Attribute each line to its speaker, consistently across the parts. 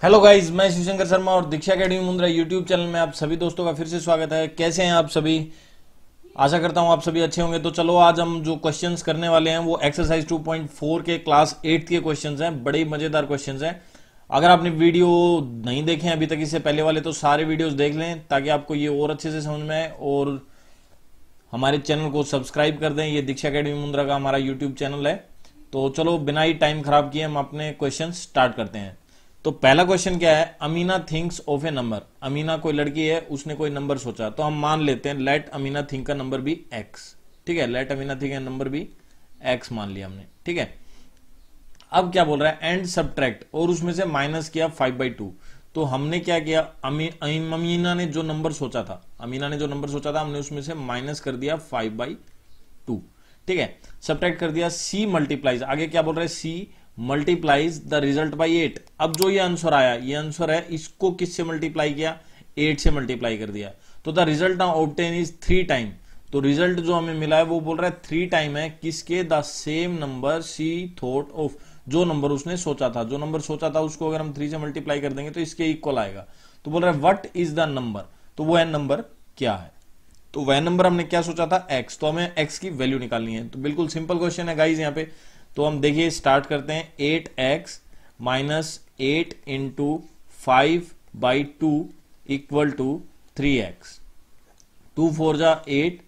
Speaker 1: Hello guys, मैं शिवशंकर शर्मा और दीक्षा academy Mundra YouTube channel में आप सभी दोस्तों का फिर से स्वागत है। कैसे हैं आप सभी? आशा करता हूं आप सभी अच्छे होंगे। तो चलो आज हम जो क्वेश्चंस करने वाले हैं वो एक्सरसाइज 2.4 के क्लास 8 के क्वेश्चंस हैं। बड़े मजेदार क्वेश्चंस हैं। अगर आपने वीडियो नहीं देखे हैं अभी तक इससे पहले वाले तो सारे वीडियोस देख लें ताकि आपको ये और अच्छे से समझ में आए। और हमारे चैनल को सब्सक्राइब कर दें। ये दीक्षा अकेडमी मुंद्रा का हमारा यूट्यूब चैनल है। तो चलो बिना ही टाइम खराब किए हम अपने क्वेश्चन स्टार्ट करते हैं। तो पहला क्वेश्चन क्या है? Amina thinks of A number. Amina कोई लड़की है, उसने कोई नंबर सोचा। तो हम मान लेते हैं लेट अमीना थिंक का नंबर भी एक्स। ठीक है, लेट अमीना थिंक का नंबर भी एक्स मान लिया हमने। ठीक है, अब क्या बोल रहा है? एंड सब्ट्रैक्ट, और उसमें से माइनस किया 5/2। तो हमने क्या किया? अमीना ने जो नंबर सोचा था, हमने उसमें से माइनस कर दिया 5/2। ठीक है, सब्ट्रैक्ट कर दिया। सी मल्टीप्लाइज, आगे क्या बोल रहा है? सी मल्टीप्लाइज द रिजल्ट बाई 8। अब जो ये आंसर आया, ये आंसर है, इसको किससे मल्टीप्लाई किया? 8 से मल्टीप्लाई कर दिया। तो the result now obtain is 3 time. तो रिजल्ट जो हमें मिला है वो बोल रहा है 3 टाइम है किसके? The same number she thought of, जो नंबर उसने सोचा था। जो नंबर सोचा था उसको अगर हम 3 से मल्टीप्लाई कर देंगे तो इसके इक्वल आएगा। तो बोल रहा है व्हाट इज द नंबर। तो वो है नंबर क्या है? तो वह नंबर हमने क्या सोचा था? एक्स। तो हमें एक्स की वैल्यू निकालनी है। तो बिल्कुल सिंपल क्वेश्चन है गाइज यहाँ पे। तो हम देखिए स्टार्ट करते हैं। 8x minus 8 into 5/2 equal to 3x। 2 4 जा 8,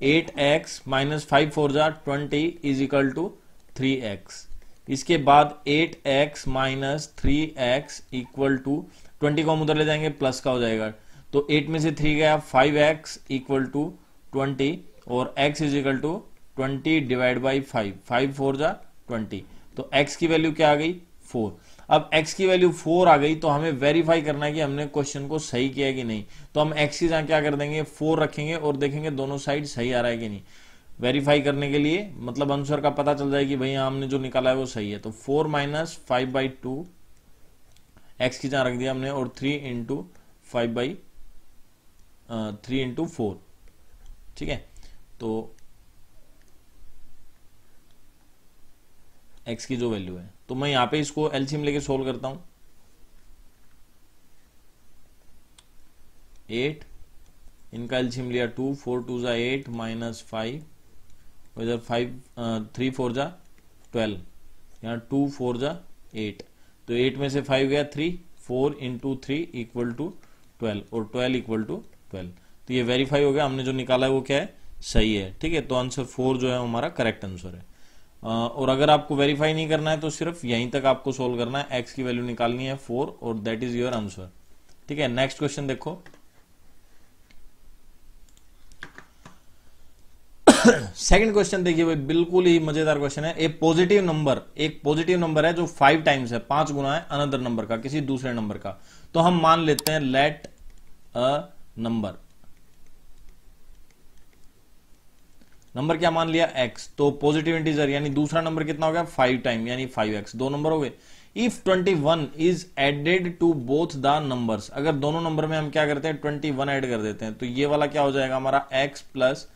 Speaker 1: 8x माइनस 5 4 जा 20 इज इक्वल टू 3x। इसके बाद 8x minus 3x equal to 20 को हम उधर ले जाएंगे, प्लस का हो जाएगा। तो 8 में से 3 गया, 5x इक्वल टू 20 और x is equal to 20 divide by 5, 5 4 जा 20। तो x की वैल्यू क्या आ गई? 4। अब x की वैल्यू 4 आ गई तो हमें वेरीफाई करना है कि हमने क्वेश्चन को सही किया है कि नहीं। तो हम x की जगह क्या कर देंगे? 4 रखेंगे और देखेंगे दोनों साइड सही आ रहा है कि नहीं। वेरीफाई करने के लिए मतलब आंसर का पता चल जाए कि भाई हमने जो निकाला है वो सही है। तो 4 माइनस 5/2 x की जगह रख दिया हमने, और 3 इंटू 4। ठीक है, तो x की जो वैल्यू है, तो मैं यहां पे इसको एलसीएम लेके सोल्व करता हूं। 8 इनका एलसीएम लिया 2, 4 2 जा 8 माइनस 5, इधर 5 3 4 जा 12, यहाँ 2 4 जा 8। तो 8 में से 5 गया 3, 4 इंटू 3 इक्वल टू 12 और 12 इक्वल टू 12। तो ये वेरीफाई हो गया, हमने जो निकाला है वो क्या है? सही है। ठीक है, तो आंसर 4 जो है हमारा करेक्ट आंसर है। और अगर आपको वेरीफाई नहीं करना है तो सिर्फ यहीं तक आपको सोल्व करना है। एक्स की वैल्यू निकालनी है 4 और दैट इज योर आंसर। ठीक है, नेक्स्ट क्वेश्चन देखो। सेकंड क्वेश्चन देखिए भाई, बिल्कुल ही मजेदार क्वेश्चन है। एक पॉजिटिव नंबर है जो 5 टाइम्स है, 5 गुना है अनदर नंबर का, किसी दूसरे नंबर का। तो हम मान लेते हैं लेट नंबर क्या मान लिया? x। तो पॉजिटिव इंटीजर यानी दूसरा नंबर कितना हो गया? 5 टाइम यानी 5x, 2 नंबर हो गए। If 21 is added to both the numbers, अगर दोनों नंबर में हम क्या करते हैं? 21 ऐड कर देते हैं, तो ये वाला क्या हो जाएगा हमारा? x प्लस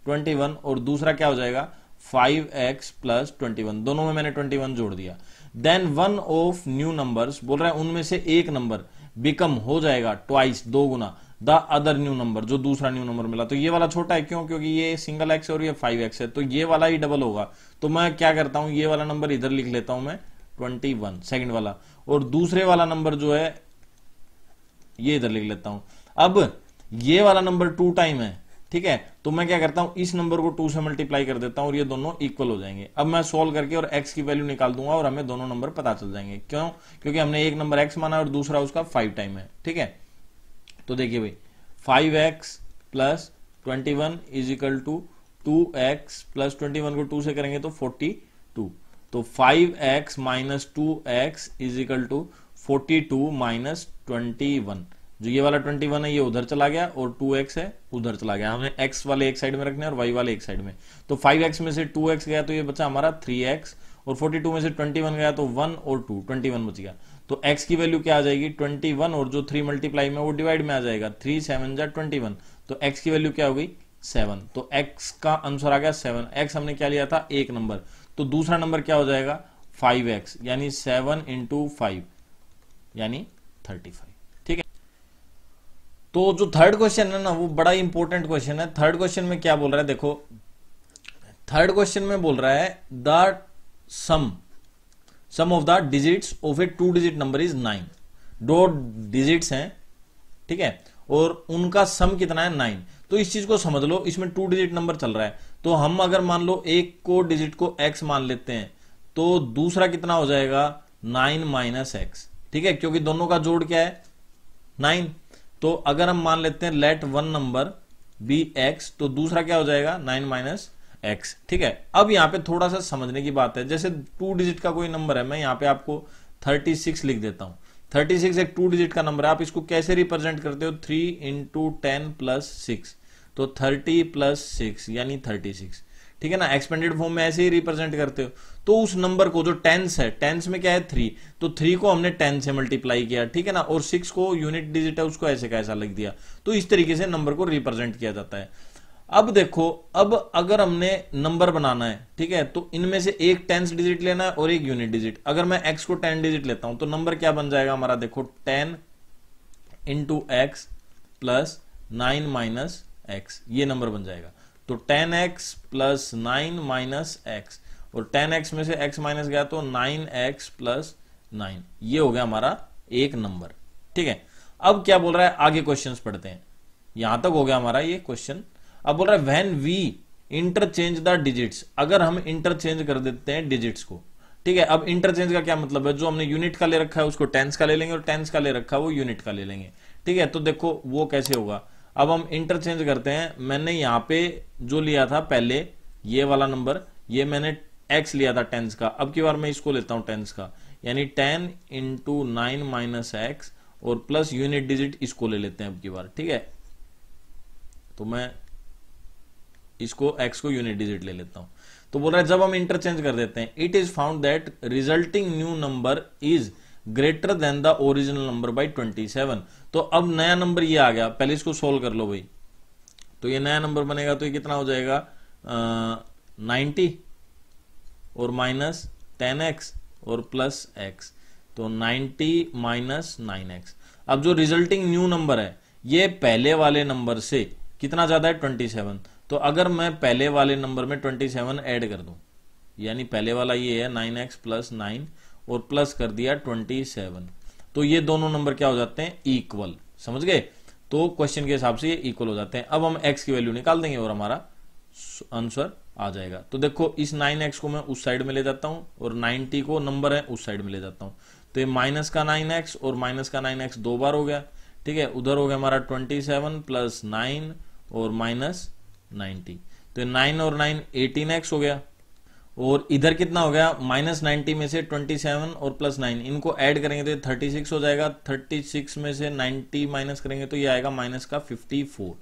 Speaker 1: 21 और दूसरा क्या हो जाएगा? 5x plus 21। दोनों में मैंने 21 जोड़ दिया। Then one of new numbers, बोल रहा है उनमें से एक नंबर बिकम हो जाएगा twice, 2 Guna the other new number, जो दूसरा न्यू नंबर मिला। तो ये वाला छोटा है, क्यों? क्योंकि ये सिंगल एक्स और ये 5x है, तो ये वाला ही डबल होगा। तो मैं क्या करता हूं, ये वाला नंबर इधर लिख लेता हूं मैं 21 सेकंड वाला, और दूसरे वाला नंबर जो है ये इधर लिख लेता हूं। अब ये वाला नंबर 2 टाइम है, ठीक है, तो मैं क्या करता हूं, इस नंबर को 2 से मल्टीप्लाई कर देता हूं और ये दोनों इक्वल हो जाएंगे। अब मैं सोल्व करके और x की वैल्यू निकाल दूंगा और हमें दोनों नंबर पता चल जाएंगे। क्यों? क्योंकि हमने एक नंबर x माना और दूसरा उसका 5 टाइम है। ठीक है, तो देखिए भाई 5x plus 21 is equal to 2x plus 21 को 2 से करेंगे तो 42। तो 5x minus 2x is equal to 42 minus 21। जो ये वाला 21 है ये उधर चला गया और 2x है उधर चला गया। हमें x वाले एक साइड में रखने और y वाले एक साइड में। तो 5x में से 2x गया तो ये बचा हमारा 3x, और 42 में से 21 गया तो 1 और 2, 21 बच गया। तो x की वैल्यू क्या आ जाएगी? 21, और जो 3 मल्टीप्लाई में वो डिवाइड में आ जाएगा। 3 7 जा 21, तो x की वैल्यू क्या हो गई? 7। तो x का आंसर आ गया 7। x हमने क्या लिया था? एक नंबर। तो दूसरा नंबर क्या हो जाएगा? 5x, यानी 7 इंटू 5 यानी 35। ठीक है, तो जो थर्ड क्वेश्चन है ना वो बड़ा इंपॉर्टेंट क्वेश्चन है। थर्ड क्वेश्चन में क्या बोल रहा है, देखो थर्ड क्वेश्चन में बोल रहा है the sum of the digits of a 2 digit number is 9। 2 digits हैं, ठीक है, और उनका सम कितना है 9। तो इस चीज को समझ लो, इसमें 2 डिजिट नंबर चल रहा है, तो हम अगर मान लो एक को डिजिट को x मान लेते हैं तो दूसरा कितना हो जाएगा 9 माइनस एक्स। ठीक है, क्योंकि दोनों का जोड़ क्या है 9। तो अगर हम मान लेते हैं let one number be x, तो दूसरा क्या हो जाएगा 9 माइनस एक्स। ठीक है, अब यहां पे थोड़ा सा समझने की बात है, जैसे 2 डिजिट का कोई नंबर है, मैं यहां पे आपको 36 लिख देता हूं। 36 एक 2 डिजिट का नंबर है, आप इसको कैसे रिप्रेजेंट करते हो 3 इंटू 10 प्लस 6, तो 30 प्लस 6 यानी 36। ठीक है ना, एक्सपेंडेड फॉर्म में ऐसे ही रिप्रेजेंट करते हो। तो उस नंबर को जो टेंस है, टेंस में क्या है 3, तो 3 को हमने 10 से मल्टीप्लाई किया, ठीक है ना, और 6 को यूनिट डिजिट है उसको ऐसे कैसा लिख दिया। तो इस तरीके से नंबर को रिप्रेजेंट किया जाता है। अब देखो, अब अगर हमने नंबर बनाना है, ठीक है, तो इनमें से एक टेंस डिजिट लेना है और एक यूनिट डिजिट। अगर मैं x को 10 डिजिट लेता हूं तो नंबर क्या बन जाएगा हमारा, देखो 10 into x plus 9 minus x, ये नंबर बन जाएगा। तो 10x प्लस 9 माइनस एक्स, और 10x में से x माइनस गया तो 9x प्लस 9, ये हो गया हमारा एक नंबर। ठीक है, अब क्या बोल रहा है, आगे क्वेश्चंस पढ़ते हैं। यहां तक हो गया हमारा ये क्वेश्चन। अब बोल रहा है when we interchange the digits, अगर हम इंटरचेंज कर देते हैं डिजिट्स को। ठीक है, अब इंटरचेंज का क्या मतलब है, जो हमने यूनिट का ले रखा है उसको टेंस का ले लेंगे, और टेंस का ले रखा है वो यूनिट का ले लेंगे। ठीक है, तो देखो वो कैसे होगा, अब हम इंटरचेंज करते हैं। मैंने यहां पे जो लिया था पहले ये वाला नंबर, ये मैंने x लिया था टेंस का, अब की बार मैं इसको लेता हूं टेंस का, यानी 10 इंटू 9 माइनस एक्स और प्लस यूनिट डिजिट इसको ले लेते हैं अब की बार। ठीक है, तो मैं इसको x को यूनिट डिजिट ले लेता हूं। तो बोल रहा है जब हम इंटरचेंज कर देते हैं, it is found that resulting new number is greater than the original number by 27। तो अब नया नंबर ये आ गया, पहले इसको सोल्व कर लो भाई। तो ये नया नंबर बनेगा, तो ये कितना हो जाएगा 90 और माइनस 10x और प्लस x, तो 90 माइनस 9x। अब जो रिजल्टिंग न्यू नंबर है ये पहले वाले नंबर से कितना ज्यादा है 27। तो अगर मैं पहले वाले नंबर में 27 ऐड कर दूं, यानी पहले वाला ये है 9x प्लस 9 और प्लस कर दिया 27, तो ये दोनों नंबर क्या हो जाते हैं इक्वल। समझ गए, तो क्वेश्चन के हिसाब से ये इक्वल हो जाते हैं। अब हम x की वैल्यू निकाल देंगे और हमारा आंसर आ जाएगा। तो देखो इस 9x को मैं उस साइड में ले जाता हूं और 90 को नंबर है उस साइड में ले जाता हूं, तो ये माइनस का 9x और माइनस का 9x दो बार हो गया। ठीक है, उधर हो गया हमारा 27 प्लस 9 और माइनस 90, तो 9 और 9 18x हो गया, और इधर कितना हो गया माइनस 90 में से 27 और प्लस 9 इनको ऐड करेंगे तो ये 36 हो जाएगा। 36 में से 90 माइनस करेंगे तो ये आएगा माइनस का 54,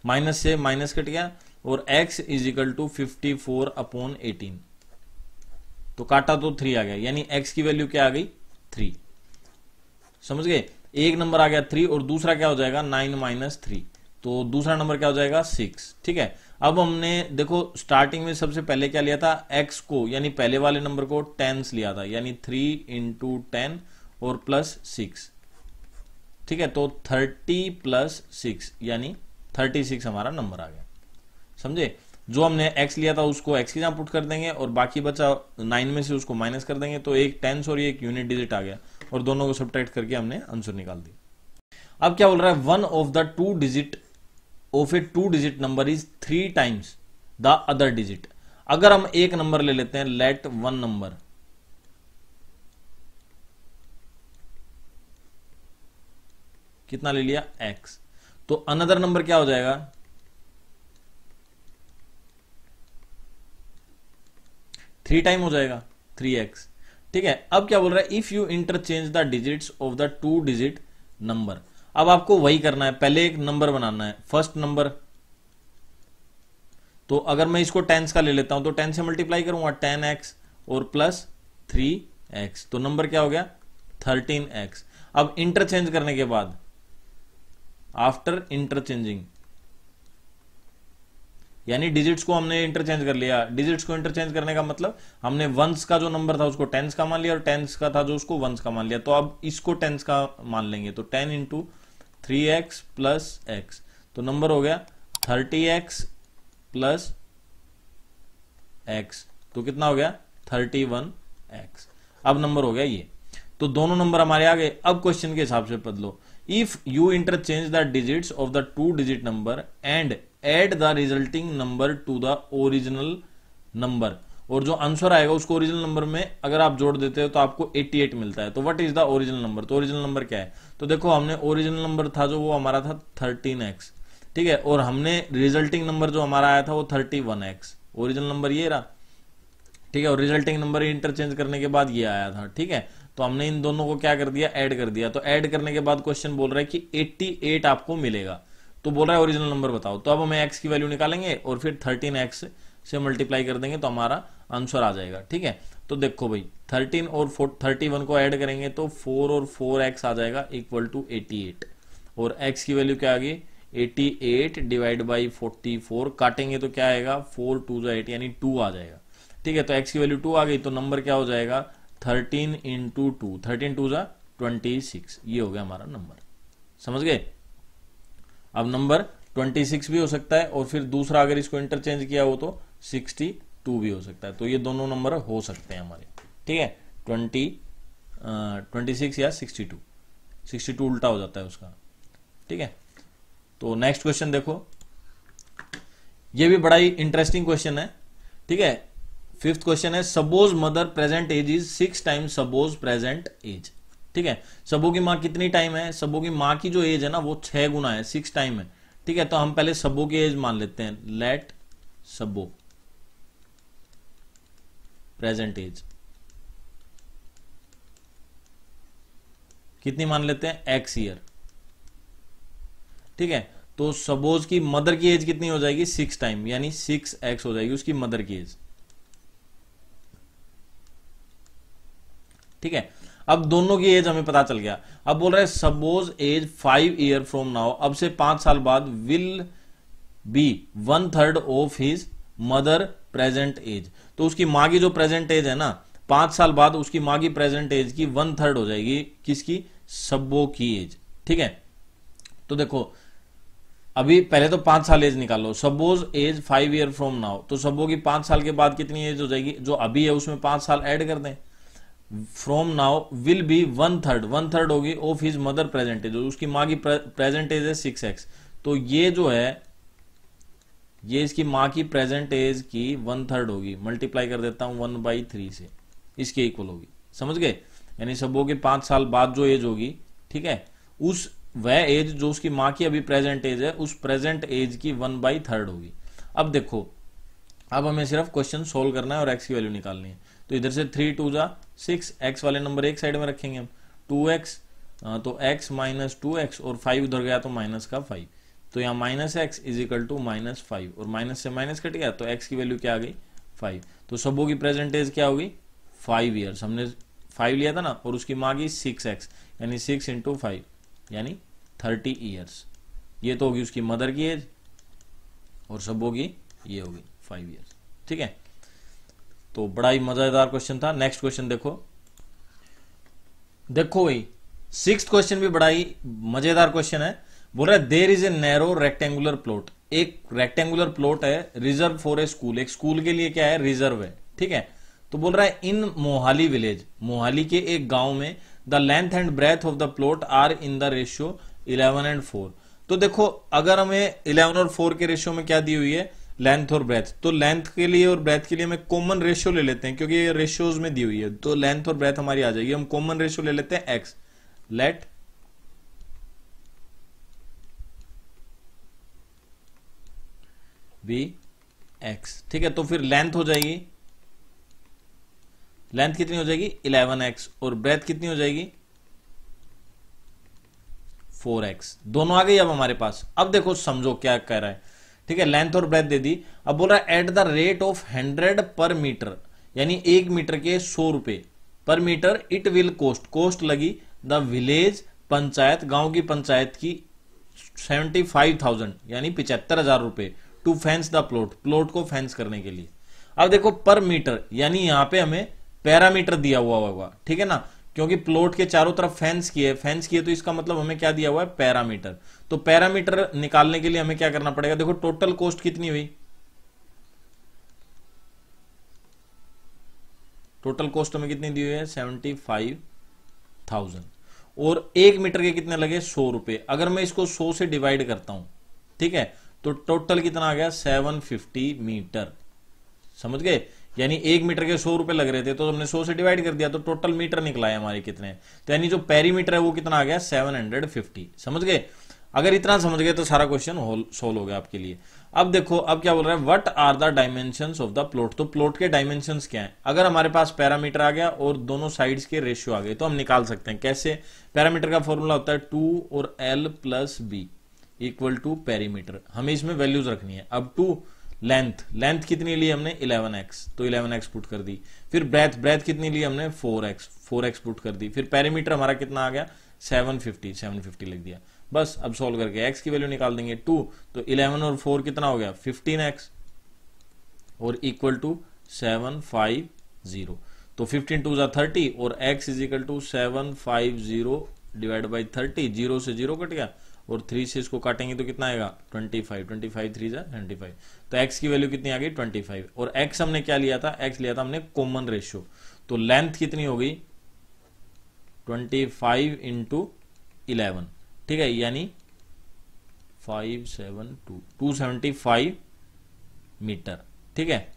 Speaker 1: माइनस से माइनस कट गया, और x is equal to 54 upon 18, तो काटा तो 3 आ गया, यानी x की वैल्यू क्या आ गई 3। समझ गए, एक नंबर आ गया 3 और दूसरा क्या हो जाएगा 9 माइनस 3, तो दूसरा नंबर क्या हो जाएगा 6। ठीक है, अब हमने देखो स्टार्टिंग में सबसे पहले क्या लिया था x को, यानी पहले वाले नंबर को टेंस लिया था, यानी 3 इंटू 10 और प्लस 6। ठीक है, तो 30 प्लस 6 यानी 36 हमारा नंबर आ गया। समझे, जो हमने x लिया था उसको x की जगह पुट कर देंगे और बाकी बचा 9 में से उसको माइनस कर देंगे, तो एक टेंस और एक यूनिट डिजिट आ गया, और दोनों को सब्ट्रैक्ट करके हमने आंसर निकाल दिया। अब क्या बोल रहा है, one of the 2 digit of a 2 digit number is 3 times the other digit. अगर हम एक नंबर ले लेते हैं, लेट वन नंबर कितना ले लिया x, तो अनदर नंबर क्या हो जाएगा 3 टाइम हो जाएगा 3x। ठीक है, अब क्या बोल रहा है, if you interchange the digits of the 2 digit number. अब आपको वही करना है, पहले एक नंबर बनाना है, फर्स्ट नंबर। तो अगर मैं इसको टेंस का ले लेता हूं तो 10 से मल्टीप्लाई करूंगा 10x और प्लस 3x, तो नंबर क्या हो गया 13x। अब इंटरचेंज करने के बाद, आफ्टर इंटरचेंजिंग यानी डिजिट्स को हमने इंटरचेंज कर लिया। डिजिट्स को इंटरचेंज करने का मतलब हमने वंस का जो नंबर था उसको टेंस का मान लिया और टेंस का था जो उसको वंस का मान लिया। तो अब इसको टेंस का मान लेंगे, तो 10 इंटू 3x प्लस एक्स, तो नंबर हो गया 30x प्लस एक्स, तो कितना हो गया 31x। अब नंबर हो गया ये, तो दोनों नंबर हमारे आ गए। अब क्वेश्चन के हिसाब से बदलो, if you interchange the digits of the 2 digit number and add the resulting number to the original number, और जो आंसर आएगा उसको ओरिजिनल नंबर में अगर आप जोड़ देते हो तो आपको 88 मिलता है। तो what is the original number, तो ओरिजिनल नंबर क्या है, तो देखो हमने ओरिजिनल नंबर था जो वो हमारा था 13x, ठीक है, और हमने रिजल्टिंग नंबर जो हमारा आया था वो 31x, ओरिजिनल नंबर ये रहा, ठीक है, और रिजल्टिंग नंबर इंटरचेंज करने के बाद ये आया था, ठीक है। तो हमने इन दोनों को क्या कर दिया, ऐड कर दिया। तो ऐड करने के बाद क्वेश्चन बोल रहा है कि 88 आपको मिलेगा, तो बोल रहा है ओरिजिनल नंबर बताओ। तो अब हमें x की वैल्यू निकालेंगे और फिर 13x से मल्टीप्लाई कर देंगे तो हमारा आंसर आ जाएगा, ठीक है। तो देखो भाई 13 और 31 को ऐड करेंगे तो 4 और 4x आ जाएगा इक्वल टू 88, और x की वैल्यू क्या आ गई 88 डिवाइड बाई 44, काटेंगे तो क्या आएगा 4 2 8 यानी 2 आ जाएगा, ठीक है। तो x की वैल्यू 2 आ गई, तो नंबर क्या हो जाएगा 13 इंटू 2, 13 2 जा 26, ये हो गया हमारा नंबर, समझ गए। अब नंबर 26 भी हो सकता है और फिर दूसरा अगर इसको इंटरचेंज किया हो तो 62 भी हो सकता है। तो ये दोनों नंबर हो सकते हैं हमारे, ठीक है, 26 या 62 उल्टा हो जाता है उसका, ठीक है। तो नेक्स्ट क्वेश्चन देखो, ये भी बड़ा ही इंटरेस्टिंग क्वेश्चन है, ठीक है। 5th क्वेश्चन है, Sabo's mother present age is 6 times Sabo's present age, ठीक है। सबो की माँ कितनी टाइम है, सबो की माँ की जो एज है ना वो 6 गुना है, 6 टाइम है, ठीक है। तो हम पहले सबो की एज मान लेते हैं, लेट सबो प्रेजेंट एज कितनी मान लेते हैं x ईयर, ठीक है। तो सपोज की मदर की एज कितनी हो जाएगी 6 टाइम, यानी 6x हो जाएगी उसकी मदर की एज, ठीक है। अब दोनों की एज हमें पता चल गया। अब बोल रहा है Sabo's age 5 year from now, अब से 5 साल बाद will be 1/3 of his mother present age. तो उसकी माँ की जो प्रेजेंट एज है ना 5 साल बाद उसकी माँ की प्रेजेंट एज की 1/3 हो जाएगी किसकी, सब्बो की एज, ठीक है। तो देखो अभी पहले तो 5 साल एज निकालो, Sabo's age 5 year from now, तो सब्बो की 5 साल के बाद कितनी एज हो जाएगी, जो अभी है उसमें 5 साल ऐड कर दें, फ्रॉम नाउ विल बी 1/3 होगी of his mother present age, उसकी माँ की प्रेजेंट एज है 6x। तो ये जो है ये इसकी माँ की प्रेजेंट एज की 1/3 होगी, मल्टीप्लाई कर देता हूं 1/3 से, इसके इक्वल होगी, समझ गए। यानी सबों के 5 साल बाद जो एज होगी, ठीक है, उस वह एज जो उसकी माँ की अभी प्रेजेंट एज है उस प्रेजेंट एज की 1/3 होगी। अब देखो अब हमें सिर्फ क्वेश्चन सोल्व करना है और x की वैल्यू निकालनी है। तो इधर से 3 2 जा 6, x वाले नंबर एक साइड में रखेंगे हम, 2x तो x माइनस 2x और 5 उधर गया तो माइनस का 5, तो यहाँ minus x is equal to -5 और माइनस से माइनस कट गया तो x की वैल्यू क्या आ गई 5। तो सबों की प्रेजेंट एज क्या होगी 5 ईयर्स, हमने 5 लिया था ना, और उसकी माँ की 6x यानी 6 × 5 यानी 30 ईयर्स। ये तो होगी उसकी मदर की एज और सबों की ये होगी 5 ईयर्स, ठीक है। तो बड़ा ही मजेदार क्वेश्चन था। नेक्स्ट क्वेश्चन देखो भाई 6th क्वेश्चन भी बड़ा ही मजेदार क्वेश्चन है। बोल रहा है there is a narrow rectangular plot, एक रेक्टेंगुलर प्लॉट है रिजर्व फॉर ए स्कूल, एक स्कूल के लिए क्या है रिजर्व है, ठीक है। तो बोल रहा है इन मोहाली विलेज, मोहाली के एक गांव में the length and breadth of the plot are in the ratio 11:4। तो देखो अगर हमें 11 और 4 के रेशियो में क्या दी हुई है लेंथ और ब्रेथ, तो लेंथ के लिए और ब्रेथ के लिए हमें कॉमन रेशियो ले लेते हैं क्योंकि ये रेशियोज में दी हुई है, तो लेंथ और ब्रेथ हमारी आ जाएगी। हम कॉमन रेशियो ले लेते हैं x, लेट बी x, ठीक है। तो फिर लेंथ हो जाएगी, लेंथ कितनी हो जाएगी 11x और ब्रेथ कितनी हो जाएगी 4x, दोनों आ गई अब हमारे पास। अब देखो समझो क्या कह रहा है, ठीक है, लेंथ और ब्रेथ दे दी। अब बोल रहा है एट द रेट ऑफ 100 पर मीटर, यानी 1 मीटर के 100 रुपए पर मीटर, इट विल कॉस्ट लगी द विलेज पंचायत, गांव की पंचायत की 75,000 यानी 75,000 रुपए to fence the plot, plot को फेंस करने के लिए। अब देखो पर मीटर, यानी यहां पे हमें पैरामीटर दिया हुआ होगा, ठीक है ना, क्योंकि प्लॉट के चारों तरफ फेंस किए तो इसका मतलब हमें क्या दिया हुआ है, पैरामीटर। तो पैरामीटर निकालने के लिए हमें क्या करना पड़ेगा, देखो टोटल कॉस्ट कितनी हुई, टोटल कॉस्ट हमें कितनी दी हुई है 75,000, और 1 मीटर के कितने लगे 100 रुपए। अगर मैं इसको 100 से डिवाइड करता हूं, ठीक है, तो टोटल कितना आ गया 750 मीटर, समझ गए। यानी 1 मीटर के 100 रुपए लग रहे थे, तो हमने 100 से डिवाइड कर दिया, तो टोटल मीटर निकला है हमारे कितने, तो यानी जो पेरीमीटर है वो कितना आ गया 750, समझ गए। अगर इतना समझ गए तो सारा क्वेश्चन सोल्व हो गया आपके लिए। अब देखो, अब क्या बोल रहा है, what are the dimensions of the plot, तो प्लॉट के डायमेंशंस क्या है। अगर हमारे पास पैरामीटर आ गया और दोनों साइड्स के रेशियो आ गए, तो हम निकाल सकते हैं कैसे। पैरामीटर का फॉर्मूला होता है 2 और L plus b equal to perimeter, हमें इसमें वैल्यूज रखनी है। अब 2 लेंथ कितनी ली हमने 11x, तो 11x पुट कर दी। फिर ब्रेथ कितनी ली हमने 4x पुट कर दी। फिर पेरीमीटर हमारा कितना आ गया 750 लिख दिया। बस अब सॉल्व करके x की वैल्यू निकाल देंगे 2, तो 11 और 4 कितना हो गया 15x, और इक्वल टू 750, तो 15 2 30, और x is equal to 750 divide by 30, 0 से 0 कट गया, और 3 से इसको काटेंगे तो कितना आएगा 25 3 25, तो x की वैल्यू कितनी आ गई 25। और x हमने क्या लिया था, x लिया था हमने कॉमन रेशियो, तो लेंथ कितनी हो गई 25 इंटू 11, ठीक है, यानी 275 मीटर, ठीक है।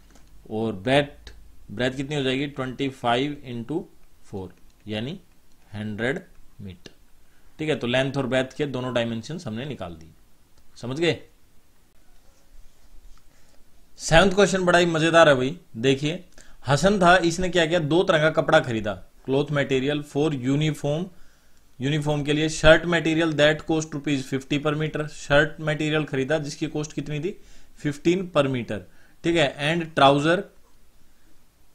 Speaker 1: और ब्रेथ कितनी हो जाएगी 25 इंटू 4, यानी 100 मीटर, ठीक है। तो लेंथ और ब्रेथ के दोनों डायमेंशन हमने निकाल दी, समझ गए। 7th क्वेश्चन बड़ा ही मजेदार है भाई, देखिए। हसन था, इसने क्या किया, 2 तरह का कपड़ा खरीदा, क्लॉथ मटेरियल फॉर यूनिफॉर्म के लिए, शर्ट मटेरियल दैट कोस्ट ₹50 पर मीटर, शर्ट मटेरियल खरीदा जिसकी कॉस्ट कितनी थी 15 पर मीटर, ठीक है। And trouser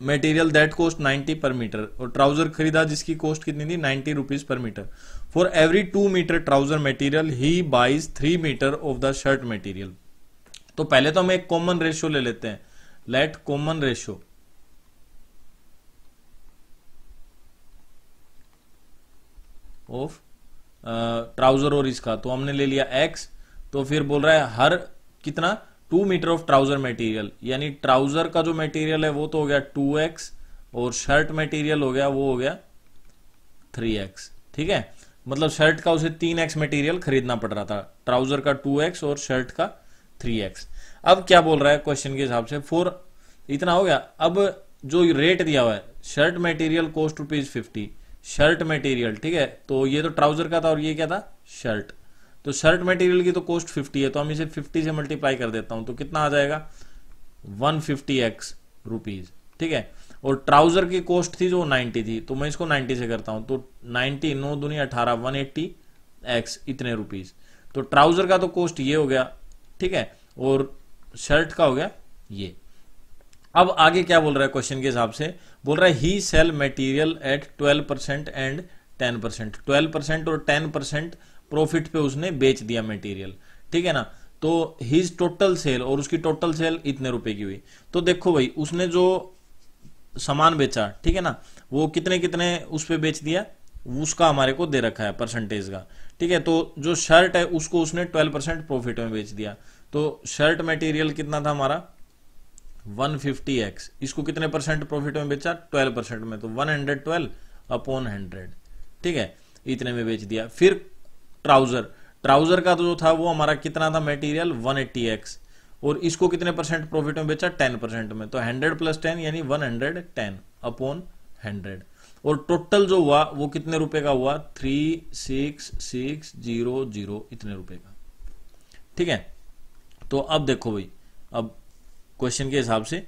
Speaker 1: material that cost 90 per metre, और ट्राउजर खरीदा जिसकी कॉस्ट कितनी थी 90 rupees per metre. For every 2 metre trouser material he buys 3 metre of the shirt material. तो पहले तो हम एक कॉमन रेशियो ले लेते हैं, late common ratio of trouser और इसका, तो हमने ले लिया x, तो फिर बोल रहा है हर कितना 2 मीटर ऑफ ट्राउजर मटेरियल, यानी ट्राउजर का जो मटेरियल है वो तो हो गया 2x, और शर्ट मटेरियल हो गया वो हो गया 3x, ठीक है। मतलब शर्ट का उसे 3x मटेरियल खरीदना पड़ रहा था, ट्राउजर का 2x और शर्ट का 3x। अब क्या बोल रहा है क्वेश्चन के हिसाब से, फोर इतना हो गया। अब जो रेट दिया हुआ है, shirt material cost ₹50, shirt material, ठीक है, तो ये तो ट्राउजर का था और ये क्या था शर्ट, तो शर्ट मटेरियल की तो कॉस्ट 50 है, तो हम इसे 50 से मल्टीप्लाई कर देता हूं, तो कितना आ जाएगा 150x रुपीज, ठीक है। और ट्राउजर की कॉस्ट थी जो 90 थी, तो मैं इसको 90 से करता हूं, तो 90 9 दूनी 18 180x इतने रुपीज। तो ट्राउजर का तो कॉस्ट ये हो गया, ठीक है, और शर्ट का हो गया ये। अब आगे क्या बोल रहा है क्वेश्चन के हिसाब से, बोल रहा है ही सेल मटेरियल एट 12% एंड 10%, 12% और 10% प्रॉफिट पे उसने बेच दिया मटेरियल, ठीक है ना। तो हिज टोटल सेल, और उसकी टोटल सेल इतने रुपए की हुई। तो देखो भाई, उसने जो सामान बेचा, ठीक है ना, वो कितने कितने उस पे बेच दिया, उसका हमारे को दे रखा है परसेंटेज का, ठीक है। तो जो शर्ट है उसको उसने 12% प्रॉफिट में बेच दिया, तो शर्ट मटेरियल कितना था हमारा 150x, इसको कितने परसेंट प्रॉफिट में बेचा 12% में, तो 112 अपॉन 100, ठीक है, इतने में बेच दिया। फिर ट्राउजर का तो जो था वो हमारा कितना था मटेरियल 180x, और इसको कितने परसेंट प्रॉफिट में बेचा 10% में, तो 100 प्लस 10 यानी 110 अपॉन 100, और टोटल जो हुआ वो कितने रुपए का हुआ 36600 इतने रुपए का, ठीक है। तो अब देखो भाई, अब क्वेश्चन के हिसाब से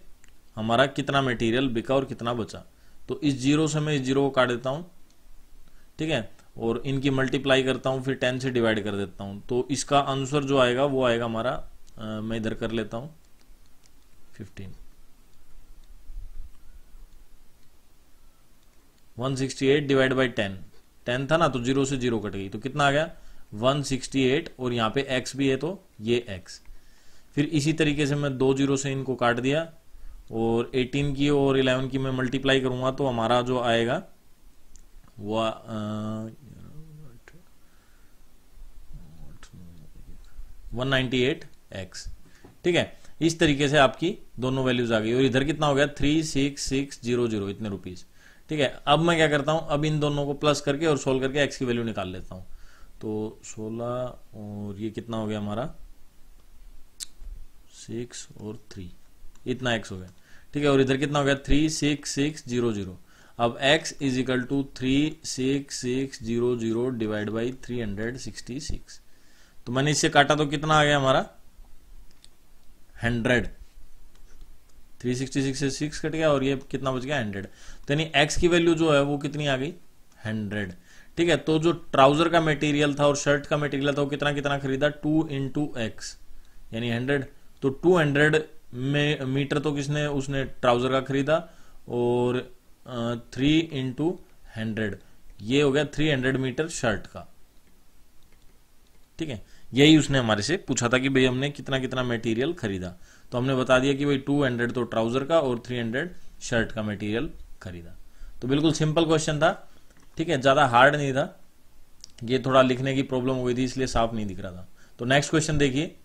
Speaker 1: हमारा कितना मटेरियल बिका और कितना बचा, तो इस जीरो से मैं इस जीरो को काट देता हूं, ठीक है, और इनकी मल्टीप्लाई करता हूं, फिर 10 से डिवाइड कर देता हूं, तो इसका आंसर जो आएगा वो आएगा हमारा, मैं इधर कर लेता हूं 15, 168 डिवाइड बाई 10 था ना, तो जीरो से जीरो कट गई, तो कितना आ गया 168, और यहां पे x भी है तो ये x, फिर इसी तरीके से मैं 2 जीरो से इनको काट दिया और 18 की और 11 की मैं मल्टीप्लाई करूंगा तो हमारा जो आएगा वो 198x। ठीक है, इस तरीके से आपकी दोनों वैल्यूज आ गई और इधर कितना हो गया 36600 इतने रुपीज। ठीक है, अब मैं क्या करता हूं, अब इन दोनों को प्लस करके और सोल्व करके x की वैल्यू निकाल लेता हूं। तो 16 और ये कितना हो गया हमारा 6 और 3, इतना x हो गया। ठीक है, और इधर कितना हो गया 36600। अब x is equal to 36600 divide by 366। तो मैंने इससे काटा तो कितना आ गया हमारा 100। 366 से 6 कट गया और ये कितना बच गया 100। तो यानी x की वैल्यू जो है वो कितनी आ गई 100। ठीक है, तो जो ट्राउजर का मटेरियल था और शर्ट का मटेरियल था वो कितना कितना खरीदा 2 इंटू एक्स यानी 100। तो 200 मीटर तो किसने उसने ट्राउजर का खरीदा और 3 इंटू 100 ये हो गया 300 मीटर शर्ट का। ठीक है, यही उसने हमारे से पूछा था कि भाई हमने कितना कितना मटेरियल खरीदा, तो हमने बता दिया कि भाई 200 तो ट्राउजर का और 300 शर्ट का मटेरियल खरीदा। तो बिल्कुल सिंपल क्वेश्चन था। ठीक है, ज्यादा हार्ड नहीं था, ये थोड़ा लिखने की प्रॉब्लम हो गई थी इसलिए साफ नहीं दिख रहा था। तो नेक्स्ट क्वेश्चन देखिए,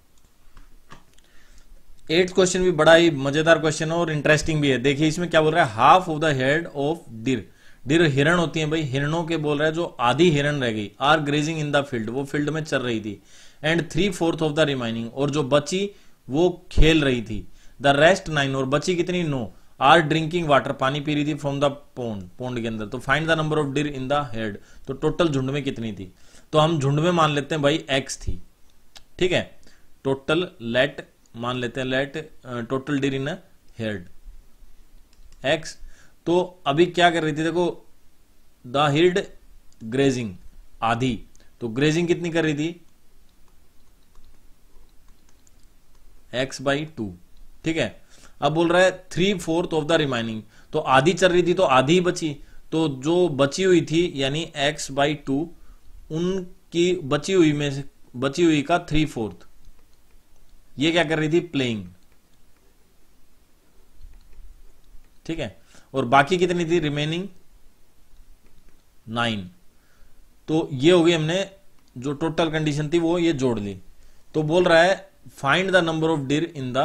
Speaker 1: 8th क्वेश्चन भी बड़ा ही मजेदार क्वेश्चन है और इंटरेस्टिंग भी है। देखिए इसमें क्या बोल रहा है, half of the head of Dir. Dir हिरण होती है भाई, हिरणों के बोल रहा है जो आधी हिरण रह गई are grazing in the field, वो फील्ड में चल रही थी, एंड 3/4 ऑफ द रिमाइनिंग, और जो बची वो खेल रही थी, द रेस्ट 9, और बची कितनी 9, आर ड्रिंकिंग वाटर, पानी पी रही थी, फ्रॉम द पोंड के अंदर। तो find the number of deer in the head, तो टोटल झुंड में कितनी थी। तो हम झुंड में मान लेते हैं भाई x थी। ठीक है, टोटल लेट मान लेते हैं let total Dir in head x। तो अभी क्या कर रही थी देखो, द हिर्ड ग्रेजिंग आधी, तो ग्रेजिंग कितनी कर रही थी x/2। ठीक है, अब बोल रहा है 3/4 ऑफ द रिमाइनिंग, तो आधी चल रही थी तो आधी ही बची, तो जो बची हुई थी यानी x/2 उनकी बची हुई में से बची हुई का 3/4 ये क्या कर रही थी प्लेइंग। ठीक है, और बाकी कितनी थी रिमेनिंग 9। तो ये हो गई, हमने जो टोटल कंडीशन थी वो ये जोड़ ली। तो बोल रहा है find the number of deer in the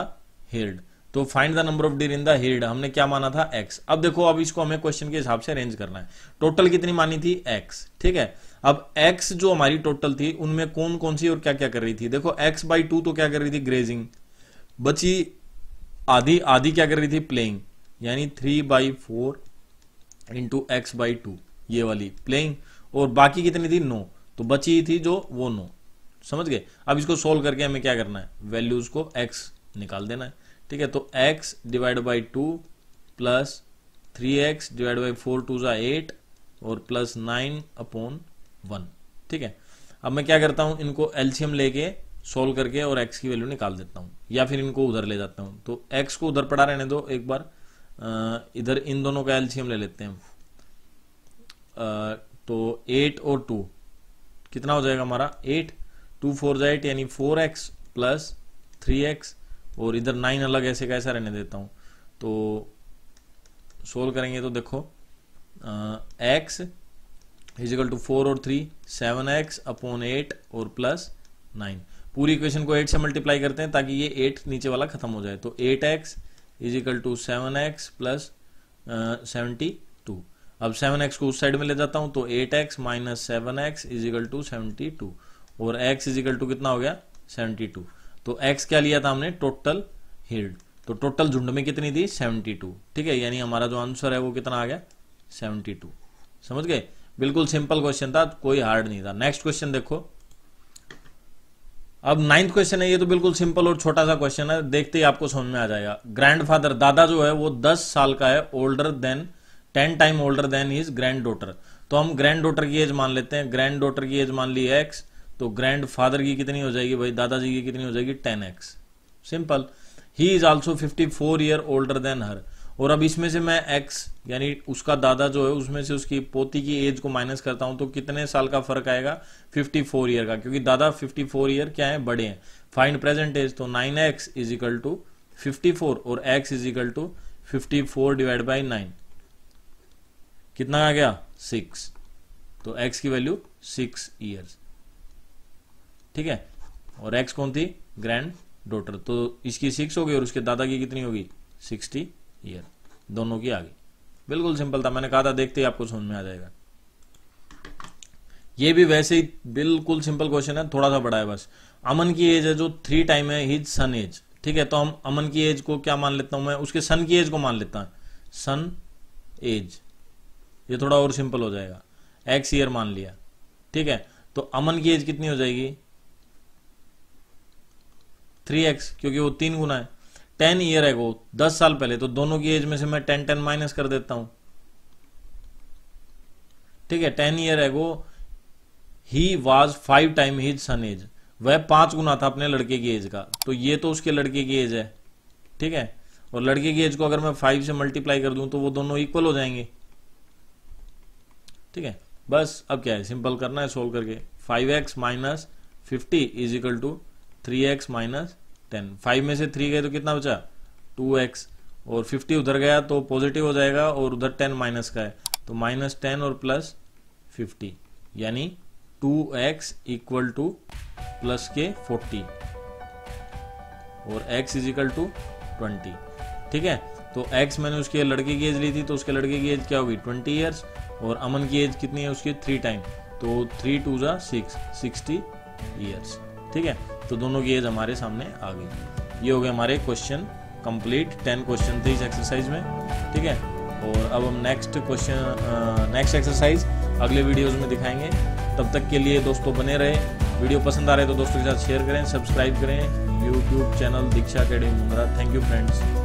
Speaker 1: herd, तो find the number of deer in the herd हमने क्या माना था x। अब देखो, अब इसको हमें क्वेश्चन के हिसाब से अरेंज करना है। टोटल कितनी मानी थी x। ठीक है, अब x जो हमारी टोटल थी उनमें कौन कौन सी और क्या क्या कर रही थी। देखो x/2 तो क्या कर रही थी ग्रेजिंग, बची आधी, आधी क्या कर रही थी प्लेइंग, यानी 3/4 इंटू x/2 ये वाली प्लेइंग, और बाकी कितनी थी 9, तो बची थी जो वो 9। समझ गए। अब इसको सोल्व करके हमें क्या करना है, वैल्यूज को x निकाल देना है। ठीक है, तो x divide by 2 plus 3x divide by 4 2 8 और प्लस 9/1। ठीक है, अब मैं क्या करता हूं, इनको एलसीएम लेके सोल्व करके और x की वैल्यू निकाल देता हूं, या फिर इनको उधर ले जाता हूं। तो x को उधर पड़ा रहने दो एक बार, इधर इन दोनों का एलसीएम ले लेते हैं। तो 8 और 2 कितना हो जाएगा हमारा 8, 2 4 8 यानी 4x प्लस 3x, और इधर 9 अलग ऐसे का ऐसा रहने देता हूं। तो सोल्व करेंगे तो देखो x इज इक्वल टू 4 और 3 7x/8 और प्लस 9। पूरी इक्वेशन को 8 से मल्टीप्लाई करते हैं ताकि ये 8 नीचे वाला खत्म हो जाए। तो 8x is equal to 7x plus 72। अब 7x को उस साइड में ले जाता हूं, तो 8x minus 7x is equal to 72, और x इज इक्वल टू कितना हो गया 72। तो x क्या लिया था हमने टोटल हिर्ड, तो टोटल झुंड में कितनी थी 72। ठीक है, यानी हमारा जो आंसर है वो कितना आ गया 72। समझ गए, बिल्कुल सिंपल क्वेश्चन था, कोई हार्ड नहीं था। नेक्स्ट क्वेश्चन देखो, अब 9th क्वेश्चन है, ये तो बिल्कुल सिंपल और छोटा सा क्वेश्चन है, देखते ही आपको समझ में आ जाएगा। ग्रैंडफादर दादा जो है वो 10 साल का है, older than 10 time older than his grand daughter. तो हम ग्रैंड डॉटर की एज मान लेते हैं, ग्रैंड डॉटर की एज मान ली x, तो ग्रैंड फादर की कितनी हो जाएगी भाई दादाजी की कितनी हो जाएगी 10x। Simple. He is also 54 year older than her, और अब इसमें से मैं एक्स यानी उसका दादा जो है उसमें से उसकी पोती की एज को माइनस करता हूं तो कितने साल का फर्क आएगा, 54 ईयर का, क्योंकि दादा 54 ईयर क्या है, बड़े हैं। फाइंड प्रेजेंट एज, तो 9x इज इक्वल टू 54 और x is equal to 54 divide by 9, कितना आ गया 6, तो x की वैल्यू 6 ईयर्स, ठीक है। और x कौन थी, ग्रैंड डॉटर, तो इसकी 6 होगी और उसके दादा की कितनी होगी 60 ईयर, दोनों की आ गई। बिल्कुल सिंपल था, मैंने कहा था देखते ही आपको समझ में आ जाएगा। ये भी वैसे ही बिल्कुल सिंपल क्वेश्चन है, थोड़ा सा बड़ा है बस। अमन की एज है जो 3 टाइम है हिज सन एज, ठीक है। तो हम अमन की एज को क्या मान लेता हूं मैं, उसके सन की एज को मान लेता हूं, सन एज, ये थोड़ा और सिंपल हो जाएगा। एक्स ईयर मान लिया, ठीक है। तो अमन की एज कितनी हो जाएगी 3x, क्योंकि वो 3 गुना है। 10 ईयर है वो 10 साल पहले, तो दोनों की एज में से मैं 10 माइनस कर देता हूं, ठीक है। 10 ईयर है वो, he was 5 time his son age, वह 5 गुना था अपने लड़के की एज का, तो ये तो उसके लड़के की एज है, ठीक है। और लड़के की एज को अगर मैं 5 से मल्टीप्लाई कर दूं तो वो दोनों इक्वल हो जाएंगे, ठीक है। बस अब क्या है, सिंपल करना है सोल्व करके। 5x minus 50 is equal to 3x minus 10, 5 में से 3 गए तो कितना बचा 2x, और 50 उधर गया तो पॉजिटिव हो जाएगा और उधर 10 माइनस का है, तो माइनस 10 और प्लस 50, यानी 2x इक्वल टू प्लस के 40 और x इज इक्वल टू 20, ठीक है। तो x मैंने उसके लड़के की एज ली थी, तो उसके लड़के की एज क्या होगी 20 ईयर्स, और अमन की एज कितनी है उसकी 3 टाइम, तो 3 2 जा 6, 60 ईयर्स, ठीक है। तो दोनों की एज हमारे सामने आ गई। ये हो गए हमारे क्वेश्चन कंप्लीट, 10 क्वेश्चन थे इस एक्सरसाइज में, ठीक है। और अब हम नेक्स्ट एक्सरसाइज अगले वीडियोस में दिखाएंगे। तब तक के लिए दोस्तों बने रहे, वीडियो पसंद आ रहे तो दोस्तों के साथ शेयर करें, सब्सक्राइब करें YouTube channel Diksha academy Mundra. Thank you friends.